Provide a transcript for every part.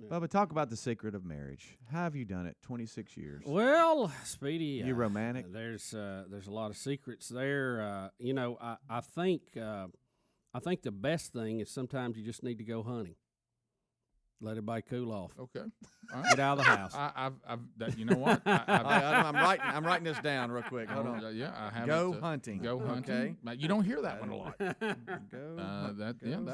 Bubba, talk about the secret of marriage. How have you done it? 26 years. Well, Speedy, You romantic? There's a lot of secrets there. I think the best thing is sometimes you just need to go hunting. Let everybody cool off. Okay. Get out of the house. You know what? I'm writing this down real quick. Hold on. Yeah, I have Go hunting. Go hunting. Okay. You don't hear that one a lot.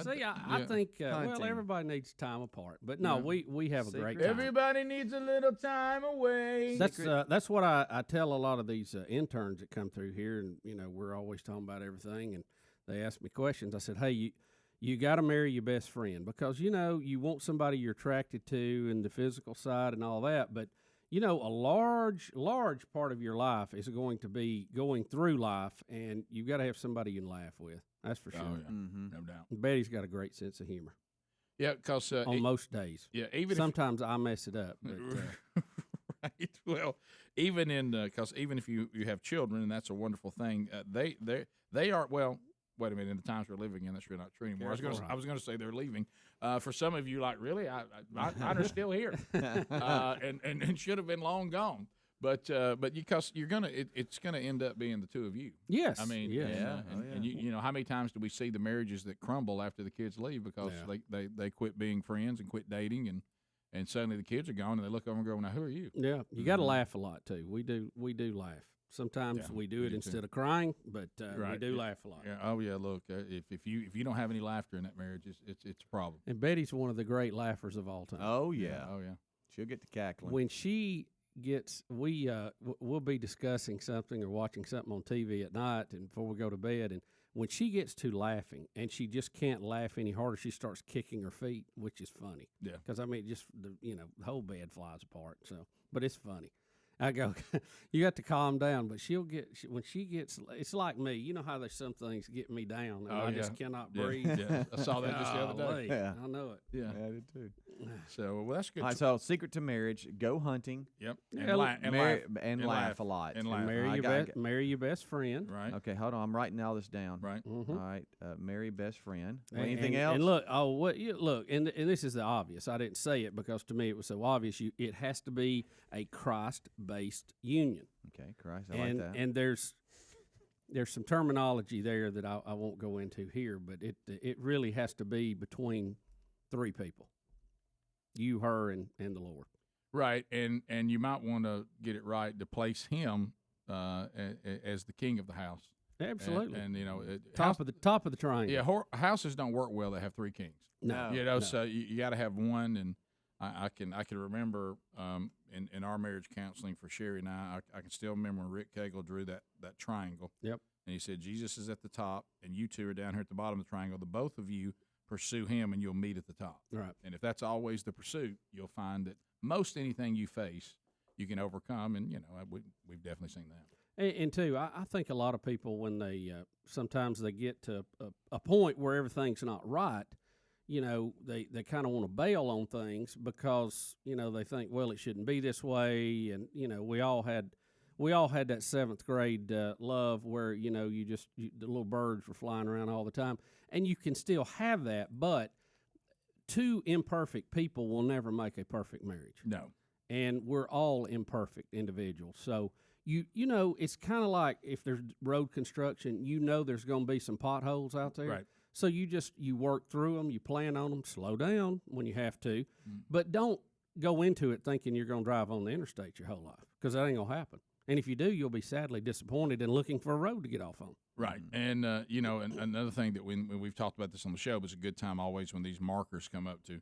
See, I think everybody needs time apart, but no, we have a great time. Everybody needs a little time away. That's what I tell a lot of these interns that come through here, and we're always talking about everything, and they ask me questions. I said, hey, you got to marry your best friend because, you want somebody you're attracted to and the physical side and all that. But, a large part of your life is going to be going through life, and you've got to have somebody you can laugh with. That's for sure. Oh, yeah. No doubt. Betty's got a great sense of humor. Yeah, because on most days. Yeah, sometimes I mess it up. But, right. Well, even because even if you have children, and that's a wonderful thing, they are well. Wait a minute! In the times we're living in, that's really not true anymore. I was going to say they're leaving. For some of you, like really, I'm still here, and should have been long gone. But because it's gonna end up being the two of you. Yes, I mean, and you know how many times do we see the marriages that crumble after the kids leave because they quit being friends and quit dating and suddenly the kids are gone and they look over and go, now who are you? Yeah, you got to laugh a lot too. We do laugh. Sometimes we do it instead of crying, but we do laugh a lot. Yeah. Oh yeah, look, if you don't have any laughter in that marriage, it's a problem. And Betty's one of the great laughers of all time. Oh yeah, oh yeah. She'll get to cackling when she gets. We'll be discussing something or watching something on TV at night, and before we go to bed, and when she gets to laughing and she just can't laugh any harder, she starts kicking her feet, which is funny. Yeah, because I mean, just the whole bed flies apart. So, but it's funny. I go, you got to calm down, but when she gets, it's like me. You know how there's some things get me down, and I just cannot breathe. Yeah. I saw that just the other day. Yeah. I know it. Yeah, I did too. So that's good. All right, so secret to marriage: go hunting. Yep, and laugh a lot. And laugh. Marry your best friend. Right. Okay, hold on. I'm writing all this down. Right. Mm-hmm. All right. Marry best friend. Anything else? And look, and this is the obvious. I didn't say it because to me it was so obvious. It has to be a Christ-based union. Okay, Christ. I like that. And there's some terminology there that I won't go into here, but it really has to be between three people. You, her, and the Lord. Right, and you might want to get it right to place him as the king of the house. Absolutely, and top of the triangle. Yeah, houses don't work well that have three kings. No, so you got to have one. And I can remember in our marriage counseling for Sherry and I can still remember when Rick Cagle drew that triangle. Yep, and he said Jesus is at the top, and you two are down here at the bottom of the triangle. The both of you pursue him, and you'll meet at the top. Right, and if that's always the pursuit, you'll find that most anything you face, you can overcome, and we've definitely seen that. And too, I think a lot of people when they sometimes they get to a point where everything's not right, they kind of want to bail on things because they think, well, it shouldn't be this way, and we all had that seventh grade love where the little birds were flying around all the time, and you can still have that, but two imperfect people will never make a perfect marriage. No. And we're all imperfect individuals. So, it's kind of like if there's road construction, there's going to be some potholes out there. Right. So you work through them, you plan on them, slow down when you have to, but don't go into it thinking you're going to drive on the interstate your whole life because that ain't going to happen. And if you do, you'll be sadly disappointed and looking for a road to get off on. Right. And, and another thing that when we've talked about this on the show, but it's a good time always when these markers come up to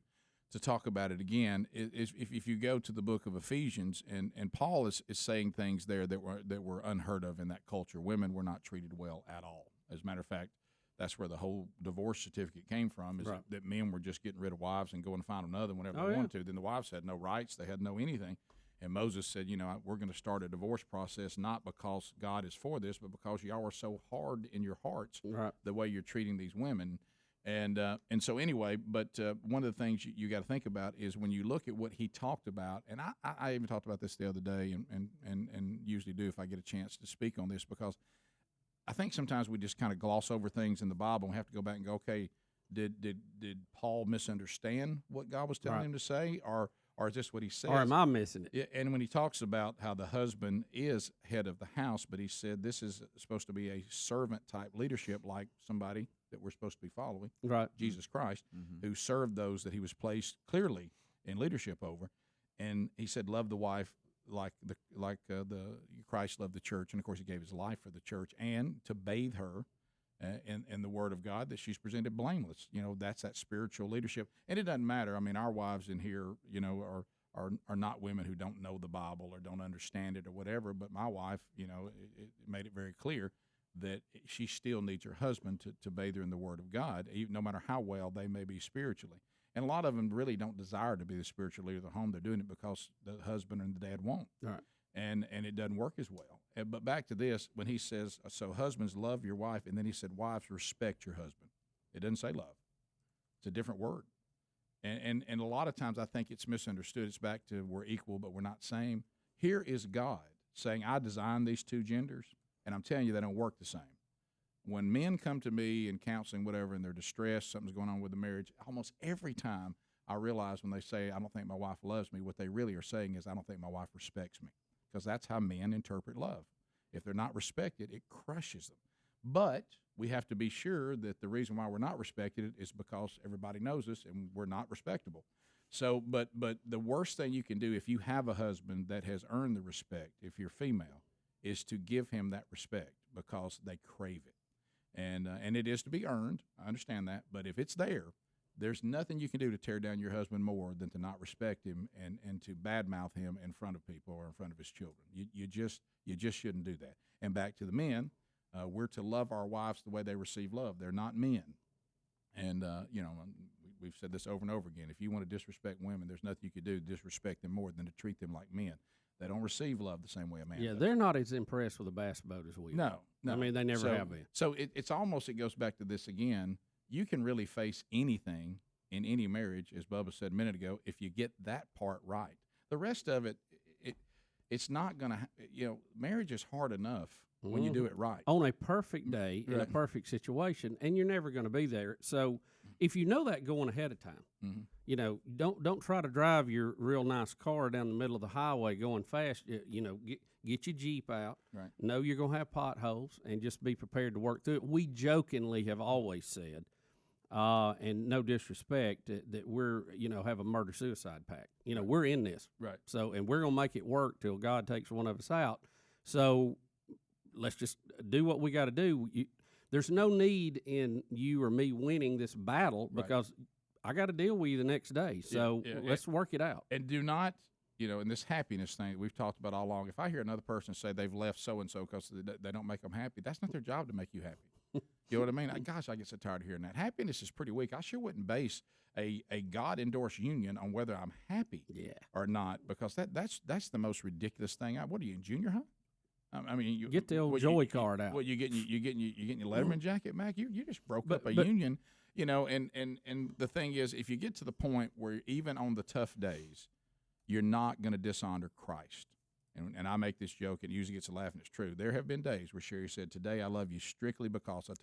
talk about it again, is if you go to the book of Ephesians, and Paul is saying things there that were unheard of in that culture. Women were not treated well at all. As a matter of fact, that's where the whole divorce certificate came from, is that men were just getting rid of wives and going to find another whenever they wanted to. Then the wives had no rights. They had no anything. And Moses said, we're going to start a divorce process not because God is for this, but because y'all are so hard in your hearts the way you're treating these women. And so anyway, but one of the things you got to think about is when you look at what he talked about, and I even talked about this the other day and usually do if I get a chance to speak on this, because I think sometimes we just kind of gloss over things in the Bible and we have to go back and go, okay, Did Paul misunderstand what God was telling him to say, or is this what he says? Or am I missing it? Yeah, and when he talks about how the husband is head of the house, but he said this is supposed to be a servant type leadership, like somebody that we're supposed to be following, Right. Jesus Christ, who served those that he was placed clearly in leadership over. And he said, love the wife like the Christ loved the church, and of course he gave his life for the church, and to bathe her in the Word of God, that she's presented blameless. That's that spiritual leadership. And it doesn't matter. I mean, our wives in here, are not women who don't know the Bible or don't understand it or whatever. But my wife, it made it very clear that she still needs her husband to bathe her in the Word of God, even, no matter how well they may be spiritually. And a lot of them really don't desire to be the spiritual leader of the home. They're doing it because the husband and the dad won't. Right. And it doesn't work as well. But back to this, when he says, so husbands, love your wife, and then he said, wives, respect your husband. It doesn't say love. It's a different word. And a lot of times I think it's misunderstood. It's back to we're equal, but we're not same. Here is God saying, I designed these two genders, and I'm telling you they don't work the same. When men come to me in counseling, whatever, and they're distressed, something's going on with the marriage, almost every time I realize when they say, I don't think my wife loves me, what they really are saying is, I don't think my wife respects me. Because that's how men interpret love. If they're not respected, it crushes them. But we have to be sure that the reason why we're not respected is because everybody knows us and we're not respectable. So, but the worst thing you can do if you have a husband that has earned the respect, if you're female, is to give him that respect because they crave it. And it is to be earned. I understand that. But if it's there, there's nothing you can do to tear down your husband more than to not respect him and to badmouth him in front of people or in front of his children. You just shouldn't do that. And back to the men, we're to love our wives the way they receive love. They're not men. And, we've said this over and over again. If you want to disrespect women, there's nothing you could do to disrespect them more than to treat them like men. They don't receive love the same way a man does. They're not as impressed with a bass boat as we are. No. I mean, they never have been. So it goes back to this again. You can really face anything in any marriage, as Bubba said a minute ago, if you get that part right. The rest of it's not going to, marriage is hard enough when you do it right. On a perfect day, in a perfect situation, and you're never going to be there. So if you know that going ahead of time, don't try to drive your real nice car down the middle of the highway going fast. Get your Jeep out. Right. Know you're going to have potholes, and just be prepared to work through it. We jokingly have always said, and no disrespect, that we're, have a murder-suicide pact. We're in this. Right. So, and we're going to make it work till God takes one of us out. So let's just do what we got to do. There's no need in you or me winning this battle because I got to deal with you the next day. So let's work it out. And do not, in this happiness thing that we've talked about all along, if I hear another person say they've left so-and-so because they don't make them happy, that's not their job to make you happy. You know what I mean? Gosh, I get so tired of hearing that. Happiness is pretty weak. I sure wouldn't base a God-endorsed union on whether I'm happy or not, because that's the most ridiculous thing. What are you, in junior high? I mean, you get the old joy card out. Well, you getting your Letterman jacket, Mac? You just broke up a union, And the thing is, if you get to the point where even on the tough days, you're not going to dishonor Christ. And I make this joke, and it usually gets a laugh, and it's true. There have been days where Sherry said, "Today I love you strictly because I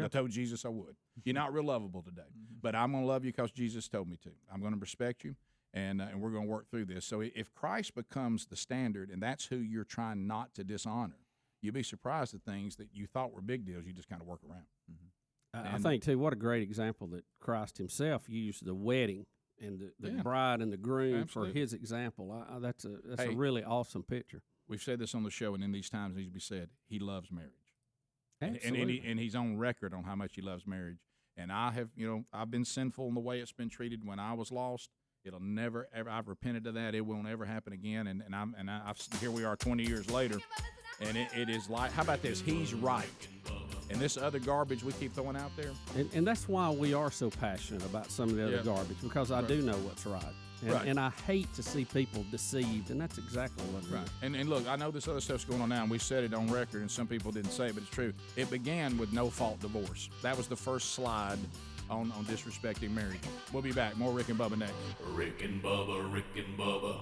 told Jesus I would." You're not real lovable today, but I'm going to love you because Jesus told me to. I'm going to respect you. And we're going to work through this. So if Christ becomes the standard, and that's who you're trying not to dishonor, you'll be surprised at things that you thought were big deals. You just kind of work around. I think, too, what a great example that Christ himself used the wedding and the bride and the groom for his example. That's a really awesome picture. We've said this on the show, and in these times it needs to be said, he loves marriage. Absolutely. And he's on record on how much he loves marriage. And I have, I've been sinful in the way it's been treated when I was lost. It'll never ever. I've repented of that. It won't ever happen again. And here we are 20 years later, and it is like, how about this? He's right, and this other garbage we keep throwing out there. And that's why we are so passionate about some of the other garbage, because I do know what's right. And I hate to see people deceived, and that's exactly what it is. And look, I know this other stuff's going on now, and we said it on record, and some people didn't say it, but it's true. It began with no-fault divorce. That was the first slide on disrespecting marriage. We'll be back. More Rick and Bubba next. Rick and Bubba, Rick and Bubba.